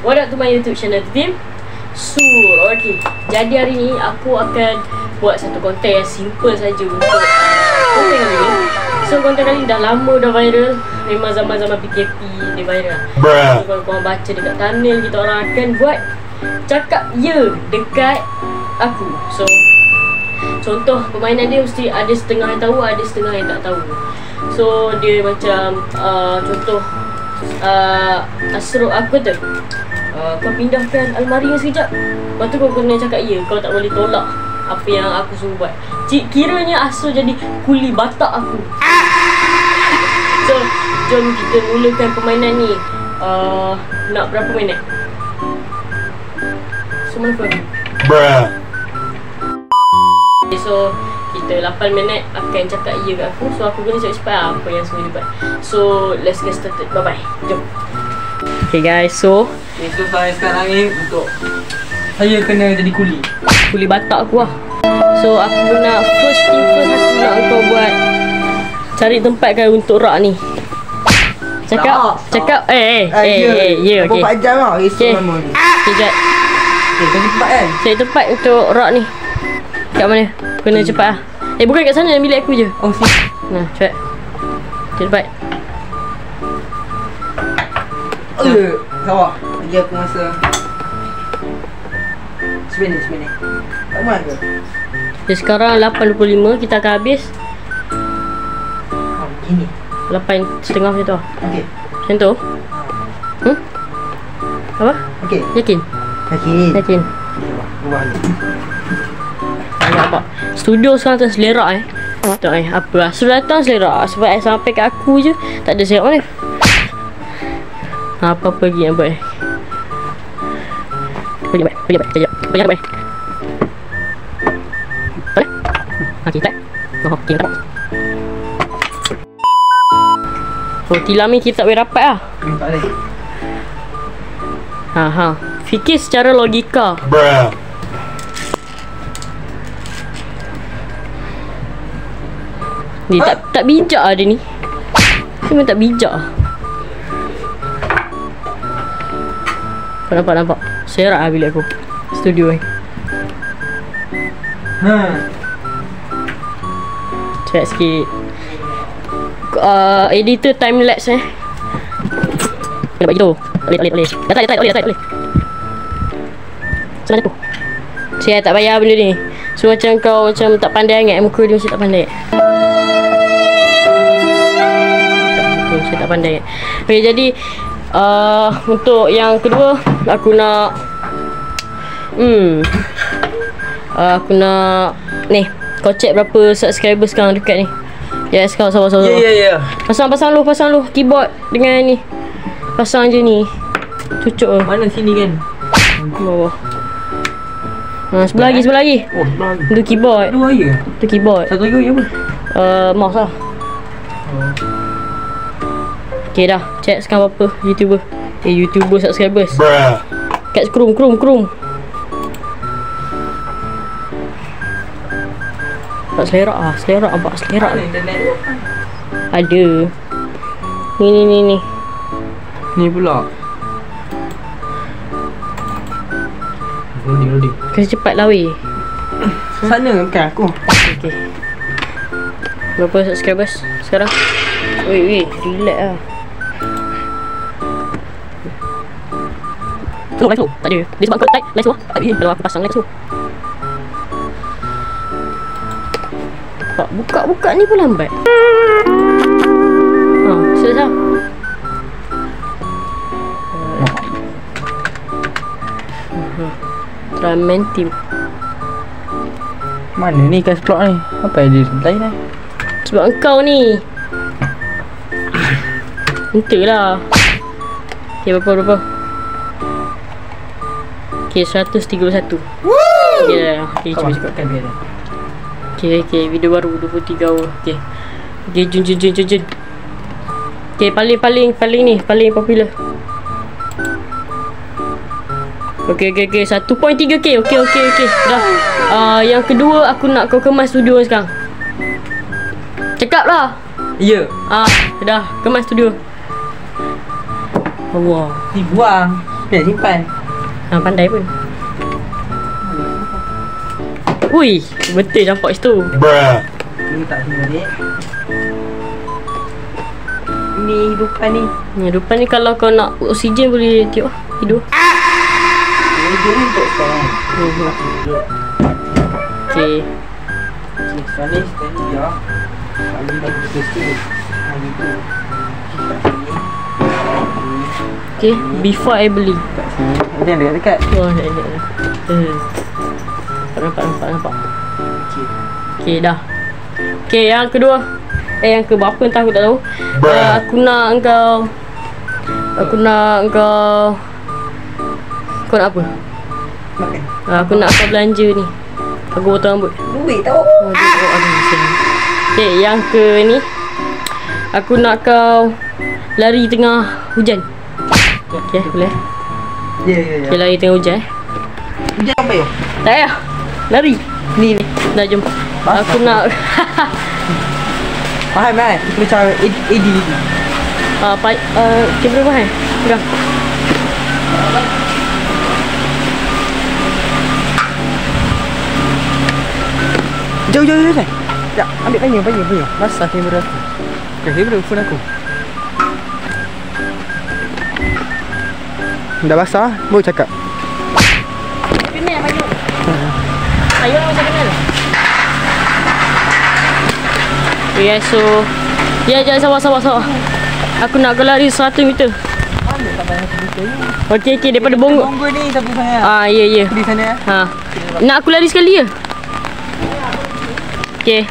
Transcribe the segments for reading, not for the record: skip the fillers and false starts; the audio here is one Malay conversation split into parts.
What up to my YouTube channel team Sur. Okay, jadi hari ni aku akan buat satu konten yang simple saja untuk konten kali ni. So konten kali ni dah lama dah viral. Memang zaman-zaman PKP dia viral. So kalau korang baca dekat thumbnail, kita orang akan buat cakap ya dekat aku. So contoh permainan dia mesti ada setengah yang tahu, ada setengah yang tak tahu. So dia macam contoh Asro aku tu, kau pindahkan almari ni sekejap. Lepas tu kau kena cakap ya, kau tak boleh tolak apa yang aku suruh buat. Kiranya Asro jadi kuli batak aku. So jom kita mulakan permainan ni. Nak berapa minit? Semua phone. So kita 8 minit akan cakap ya kat aku. So aku kena cepat-cepat apa yang semua dia buat. So let's get started. Bye bye. Jom. Okay guys, so saya sekarang ni untuk saya kena jadi kuli batak aku lah. So aku nak first thing first, aku nak kau buat cari tempat kan untuk rak ni. Cakap ya okey. 4 jam lah esok lama ni. Sekejap. Cari tempat kan? Cari tempat untuk rak ni. Kat mana? Kena cepat lah. Bukan kat sana, bilik aku je. Oh siap. Nah, cepat. Cepat. Sawah. Lagi aku masa 9 minit. Tak mahu ke? Jadi sekarang 8.25, kita akan habis Gini 8.30 macam tu. okey. Macam tu? Apa? Okey. Yakin? Yakin. Buat ni. Nampak? Studio sekarang tu selerak tak apa lah. Sudah datang selerak. Sebab sampai kat aku je tak ada selerak mana. Apa-apa lagi nak buat Pergi baik. Boleh? Okay, tak? Okay, tak. So, tilam ni kita tak boleh rapat lah. Tak boleh. Fikir secara logika. Ni tak bijak lah dia ni. Memang tak bijak lah. Nampak. Serak lah bilik aku. Studio ni. Cepat sikit. Editor time lapse Kena buat gitu. Boleh. Datai boleh. Macam tu. Saya tak payah benda ni. So macam kau macam tak pandai sangat. Muka dia macam tak pandai. Saya tak pandai. Okay, jadi untuk yang kedua aku nak aku nak ni, kau check berapa subscriber sekarang dekat ni. Ya, sekarang sabar. Ya. Pasang lu keyboard dengan ni. Pasang je ni. Cucuk Mana sini kan? bawah. Sebelah lagi. Oh, sebelah lagi. Itu keyboard. Dua je. Itu keyboard. Satu lagi apa? Mouse lah. Okay dah, check sekarang berapa YouTuber subscribers. Kat Chrome. Tak selerak nampak selerak. Ada. Ni. Ni pula. Loading. Kasi cepat lah weh. Sana bukan aku. Okay. Berapa subscribers sekarang? Weh, relax lah. Live tu tak ada. Dia sebab kau type live tu tak ada. Kalau aku pasang live tu. Buka ni pun lambat. Selesai. Ramen team. Mana ni cash plot ni? Apa yang dia lain ni? Sebab engkau ni. Entahlah. Okay, berapa? Okay, 131. Okay, cuba. Okay, video baru 23 hour. Okay, jun. Okay, paling ni, paling popular. Okay, 1.3k. Okay. Dah. Yang kedua aku nak kau kemas studio sekarang. Cakap lah. Ya. Dah kemas studio. Allah. Ni buang. Nak simpan. Pandai pun. Ui, betul nampak situ. Ini tak sini balik. Ini hidupan ni. Hidupan ni kalau kau nak oksigen boleh tiup hidup. Hidup ni untuk sekarang. Okay. Sekali dia. Kali bagi bersih. Hari tu. Okay, before I beli. Ada yang dekat-dekat. Oh, ada. Nampak. Okay, dah. Okay, yang kedua. Yang ke berapa entah aku tak tahu. Aku nak engkau. Kau nak apa? Makan. Aku nak kau belanja ni. Aku potong rambut. Duit tau. Okay, yang ke ni. Aku nak kau lari tengah hujan. Okay, boleh? Ya. Okay, lari tengah hujan. Hujan apa ya? Tak payah. Lari. Ni. Dah, jom. Aku nak. Faham kan? Kita cara AD. Kamera mahal. Pegang. Jauh. Ya, ambil banyak. Basah kamera aku. Kamera phone aku. Dah basah, baru cakap. Kenal baju. Ayo macam kenal. Okay, so jangan sabar. Aku nak kau lari 100 meter. Okey, daripada Bonggol. Bonggol ni sampai sana. Ya. Di sana ya. Nak aku lari sekali je. Okey.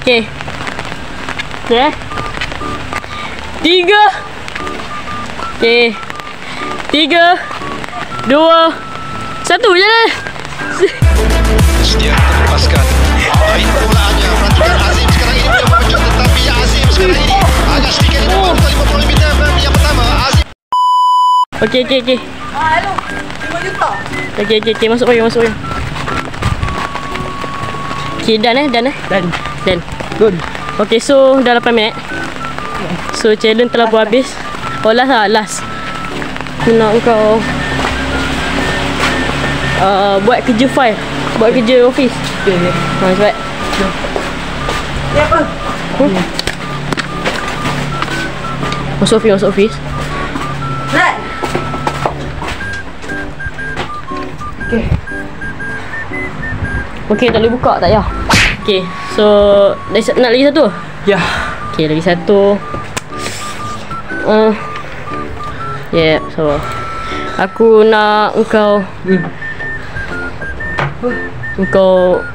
Okey. 3. Okey. 3 2 1 jalan. Dia terlepaskan. Baik permulaannya. Perhatikan Azim sekarang ini belum mewujud, tetapi Azim sekarang ini agak sedikit di bawah 50 meter. Yang pertama Azim. Okey. Hello. 5 juta. Okey, masuk payung. Okey, Dan. Good. Okey, so dah 8 minit. So challenge telah pun habis. Oh, last. Aku nak kau buat kerja file. Buat kerja office. Okay. Cepat. Ni apa? Masuk office. Nak. Okey, tak boleh buka tak ya? Okey, so nak lagi satu? Ya. Okey, lagi satu. So aku nak engkau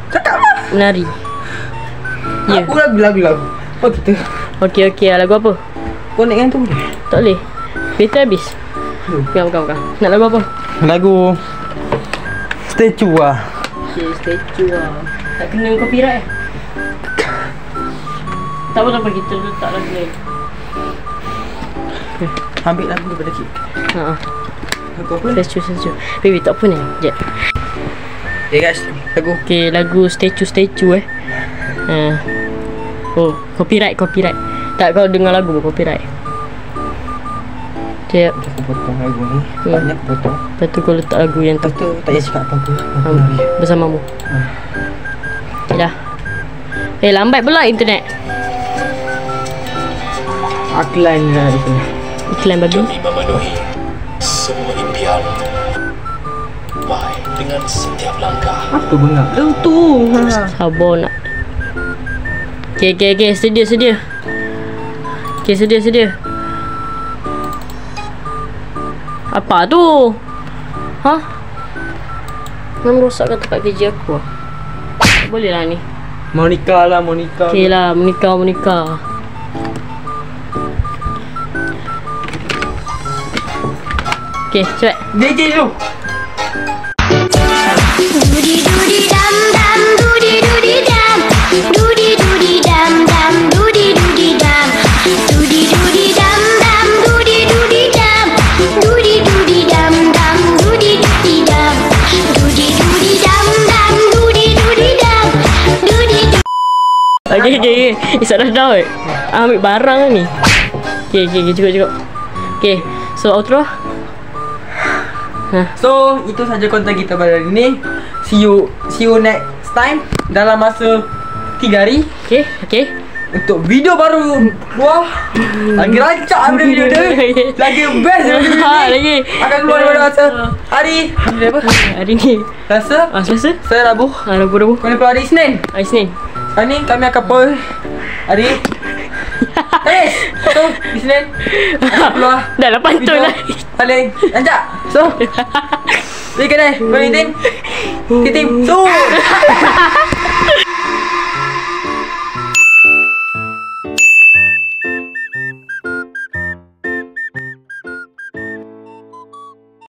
Cakap lah. menari. Ya. Aku lagu. Oh kita. Okey, lagu apa? Connect kan tu boleh? Tak boleh. Bateri habis. Bukan. Nak lagu apa? Lagu Statue lah. Okay, statue lah. Tak kena copyright. Tak apa, kita letak lagu lain. Ambil lagu daripada kita. Lagu apa? Statue. Baby, tak apa ni. Sekejap. Okay guys, lagu. Okay, lagu statue. Oh, copyright. Tak, kau dengar lagu pun copyright. Sekejap. Aku potong lagu ni. Banyak aku potong. Lepas tu kau letak lagu yang Lepas tu tak payah cakap apa-apa. bersamamu. Okay, dah. Lambat pula internet. Iklan lah di sini. Iklan babi. Demi memenuhi semua impian. Baik dengan setiap langkah. Apa bengak? Tu. Sabar nak. Okay. Sedia. Okay, sedia. Apa tu? Memang rosakkan tempat kerja aku lah. Tak boleh lah ni. Monica. Okay lah, Monica. Okay, cepat. DJ dulu. Doody doody dum dum, doody doody dum, doody doody dum dum, doody doody dum, doody doody dum dum, doody doody dum, doody doody dum dum, doody doody dum, doody doody dum dum, doody doody dum, doody. Okay. Isap dah. Ambil barang ni. Okay, cukup. Okay, so outro. So itu saja konten kita pada hari ini. See you next time dalam masa 3 hari. Okay. Untuk video baru. Wah, lagi rancak video dia. Lagi best video ni. Lagi akan keluar pada masa hari apa? Hari ni Selasa. Selasa. Saya Rabu. Rabu. Kami keluar hari Isnin. Isnin. Hari ni kami akan post hari Kamis. So Isnin akan keluar Dah lah pantun video lah. paling rancak. So Bagi kedai Titim So